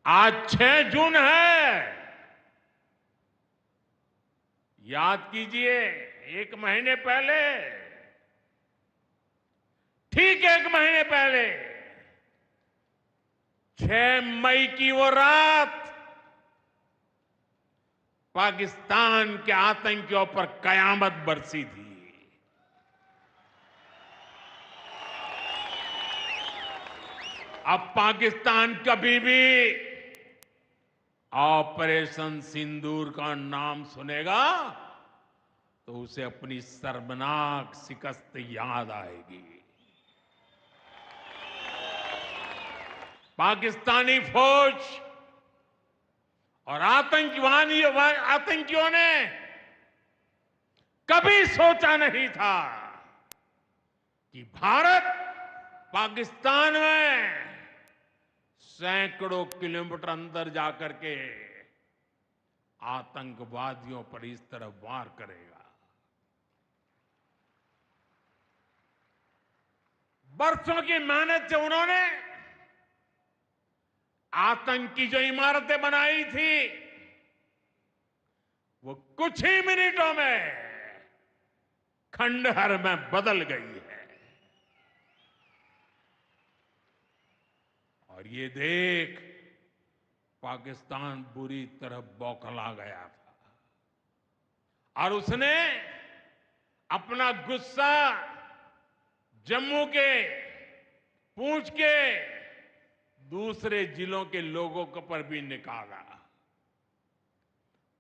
आज 6 जून है। याद कीजिए, एक महीने पहले, ठीक एक महीने पहले 6 मई की वो रात पाकिस्तान के आतंकियों पर कयामत बरसी थी। अब पाकिस्तान कभी भी ऑपरेशन सिंदूर का नाम सुनेगा तो उसे अपनी शर्मनाक शिकस्त याद आएगी। पाकिस्तानी फौज और आतंकियों ने कभी सोचा नहीं था कि भारत पाकिस्तान में सैकड़ों किलोमीटर अंदर जाकर के आतंकवादियों पर इस तरह वार करेगा। बरसों की मेहनत से उन्होंने आतंक की जो इमारतें बनाई थी वो कुछ ही मिनटों में खंडहर में बदल गई है। और ये देख पाकिस्तान बुरी तरह बौखला गया था और उसने अपना गुस्सा जम्मू के, पूंछ के दूसरे जिलों के लोगों के पर भी निकाला।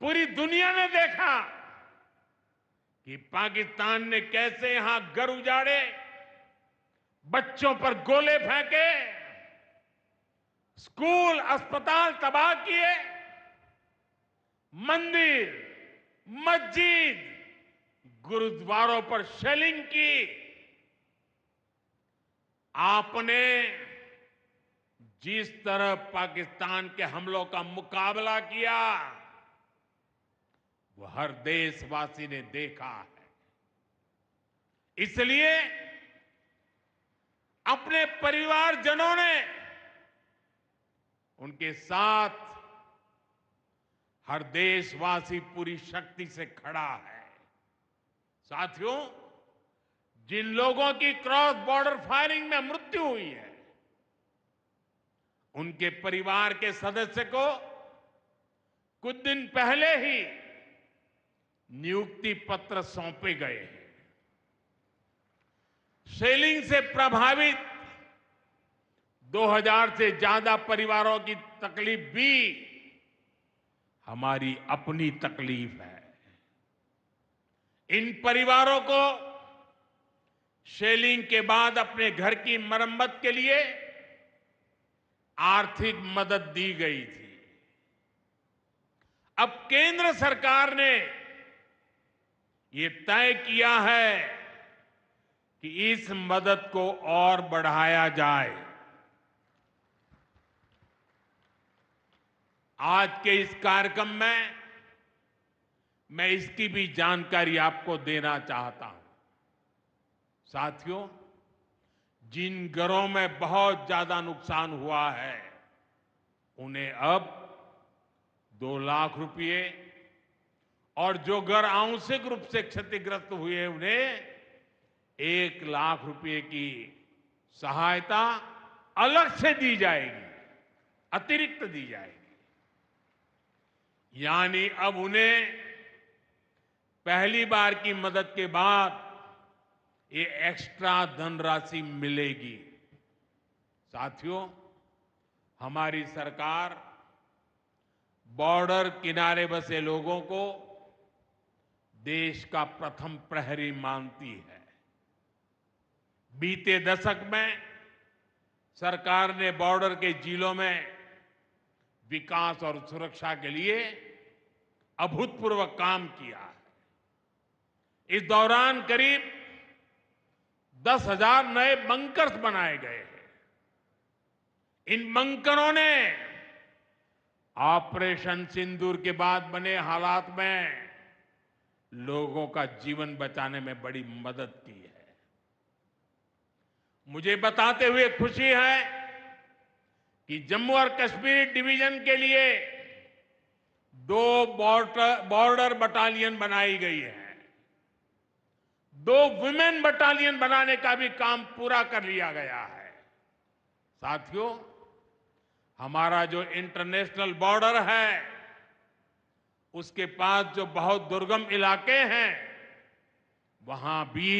पूरी दुनिया ने देखा कि पाकिस्तान ने कैसे यहां घर उजाड़े, बच्चों पर गोले फेंके, स्कूल अस्पताल तबाह किए, मंदिर, मस्जिद, गुरुद्वारों पर शेलिंग की। आपने जिस तरह पाकिस्तान के हमलों का मुकाबला किया वो हर देशवासी ने देखा है। इसलिए अपने परिवारजनों ने उनके साथ हर देशवासी पूरी शक्ति से खड़ा है। साथियों, जिन लोगों की क्रॉस बॉर्डर फायरिंग में मृत्यु हुई है उनके परिवार के सदस्य को कुछ दिन पहले ही नियुक्ति पत्र सौंपे गए हैं। शेलिंग से प्रभावित 2000 से ज्यादा परिवारों की तकलीफ भी हमारी अपनी तकलीफ है। इन परिवारों को शेलिंग के बाद अपने घर की मरम्मत के लिए आर्थिक मदद दी गई थी। अब केंद्र सरकार ने ये तय किया है कि इस मदद को और बढ़ाया जाए। आज के इस कार्यक्रम में मैं इसकी भी जानकारी आपको देना चाहता हूं। साथियों, जिन घरों में बहुत ज्यादा नुकसान हुआ है उन्हें अब 2 लाख रुपए और जो घर आंशिक रूप से क्षतिग्रस्त हुए उन्हें 1 लाख रुपए की सहायता अलग से दी जाएगी, अतिरिक्त दी जाएगी। यानी अब उन्हें पहली बार की मदद के बाद ये एक्स्ट्रा धनराशि मिलेगी। साथियों, हमारी सरकार बॉर्डर किनारे बसे लोगों को देश का प्रथम प्रहरी मानती है। बीते दशक में सरकार ने बॉर्डर के जिलों में विकास और सुरक्षा के लिए अभूतपूर्व काम किया है। इस दौरान करीब 10,000 नए बंकर्स बनाए गए हैं। इन बंकरों ने ऑपरेशन सिंदूर के बाद बने हालात में लोगों का जीवन बचाने में बड़ी मदद की है। मुझे बताते हुए खुशी है कि जम्मू और कश्मीर डिवीजन के लिए 2 बॉर्डर बटालियन बनाई गई है। 2 वुमेन बटालियन बनाने का भी काम पूरा कर लिया गया है। साथियों, हमारा जो इंटरनेशनल बॉर्डर है, उसके पास जो बहुत दुर्गम इलाके हैं, वहां भी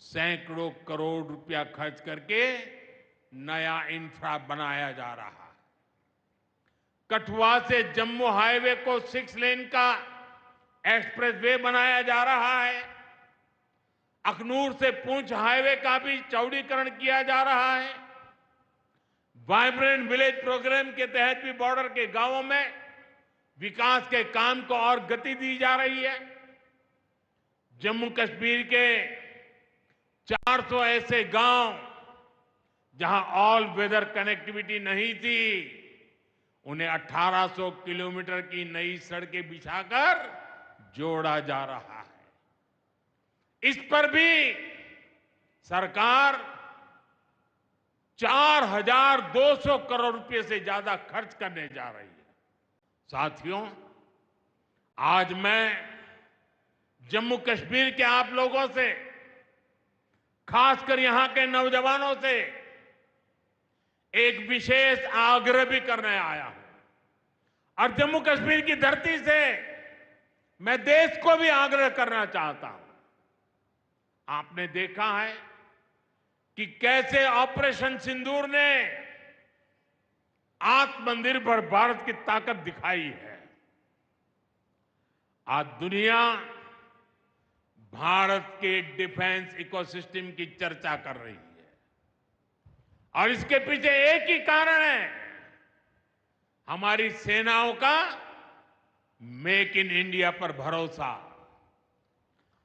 सैकड़ों करोड़ रुपया खर्च करके नया इंफ्रा बनाया जा रहा है। कठुआ से जम्मू हाईवे को 6 लेन का एक्सप्रेसवे बनाया जा रहा है। अखनूर से पुंछ हाईवे का भी चौड़ीकरण किया जा रहा है। वाइब्रेंट विलेज प्रोग्राम के तहत भी बॉर्डर के गांवों में विकास के काम को और गति दी जा रही है। जम्मू कश्मीर के 400 ऐसे गांव जहां ऑल वेदर कनेक्टिविटी नहीं थी, उन्हें 1800 किलोमीटर की नई सड़कें बिछाकर जोड़ा जा रहा है। इस पर भी सरकार 4200 करोड़ रुपए से ज्यादा खर्च करने जा रही है। साथियों, आज मैं जम्मू कश्मीर के आप लोगों से, खासकर यहां के नौजवानों से एक विशेष आग्रह भी करने आया हूं। और जम्मू कश्मीर की धरती से मैं देश को भी आग्रह करना चाहता हूं। आपने देखा है कि कैसे ऑपरेशन सिंदूर ने आत्मनिर्भर भारत की ताकत दिखाई है। आज दुनिया भारत के डिफेंस इकोसिस्टम की चर्चा कर रही है, और इसके पीछे एक ही कारण है, हमारी सेनाओं का मेक इन इंडिया पर भरोसा।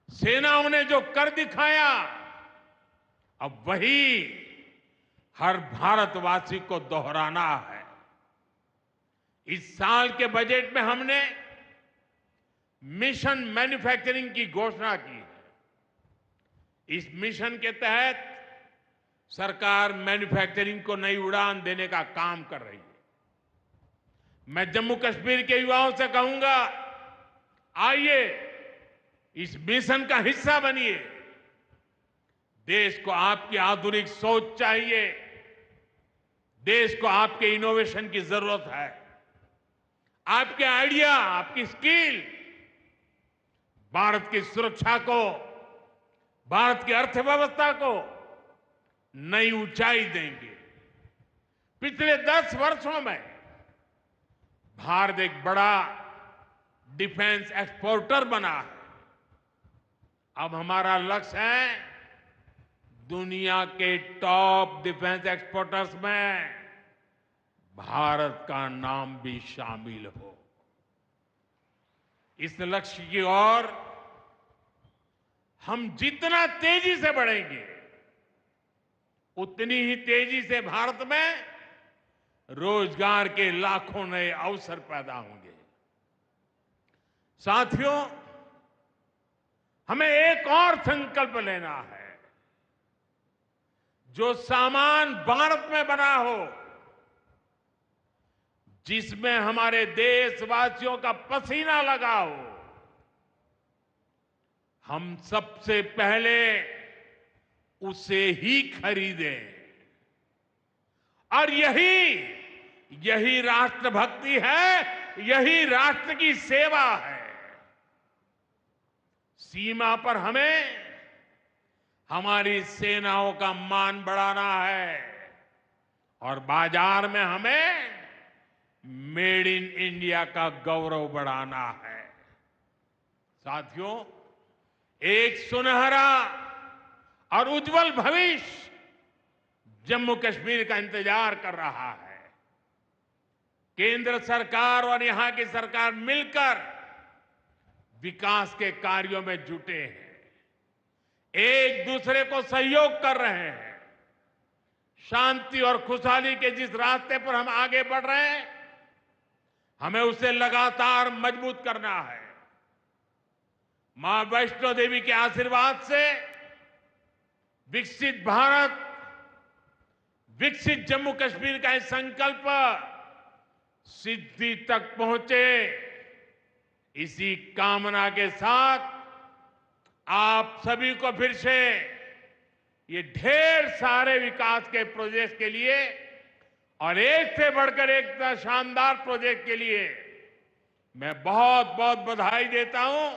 सेनाओं ने जो कर दिखाया, अब वही हर भारतवासी को दोहराना है। इस साल के बजट में हमने मिशन मैन्युफैक्चरिंग की घोषणा की है। इस मिशन के तहत सरकार मैन्युफैक्चरिंग को नई उड़ान देने का काम कर रही है। मैं जम्मू कश्मीर के युवाओं से कहूंगा, आइए इस मिशन का हिस्सा बनिए। देश को आपकी आधुनिक सोच चाहिए, देश को आपके इनोवेशन की जरूरत है। आपके आइडिया, आपकी स्किल भारत की सुरक्षा को, भारत की अर्थव्यवस्था को नई ऊंचाई देंगे। पिछले 10 वर्षों में भारत एक बड़ा डिफेंस एक्सपोर्टर बना है। अब हमारा लक्ष्य है दुनिया के टॉप डिफेंस एक्सपोर्टर्स में भारत का नाम भी शामिल हो। इस लक्ष्य की ओर हम जितना तेजी से बढ़ेंगे, उतनी ही तेजी से भारत में रोजगार के लाखों नए अवसर पैदा होंगे। साथियों, हमें एक और संकल्प लेना है। जो सामान भारत में बना हो, जिसमें हमारे देशवासियों का पसीना लगा हो, हम सबसे पहले उसे ही खरीदें। और यही राष्ट्रभक्ति है, यही राष्ट्र की सेवा है। सीमा पर हमें हमारी सेनाओं का मान बढ़ाना है, और बाजार में हमें मेड इन इंडिया का गौरव बढ़ाना है। साथियों, एक सुनहरा और उज्जवल भविष्य जम्मू कश्मीर का इंतजार कर रहा है। केंद्र सरकार और यहां की सरकार मिलकर विकास के कार्यों में जुटे हैं, एक दूसरे को सहयोग कर रहे हैं। शांति और खुशहाली के जिस रास्ते पर हम आगे बढ़ रहे हैं, हमें उसे लगातार मजबूत करना है। मां वैष्णो देवी के आशीर्वाद से विकसित भारत विकसित जम्मू कश्मीर का ये संकल्प सिद्धि तक पहुंचे, इसी कामना के साथ आप सभी को फिर से ये ढेर सारे विकास के प्रोजेक्ट के लिए और एक से बढ़कर एक शानदार प्रोजेक्ट के लिए मैं बहुत बहुत बधाई देता हूं।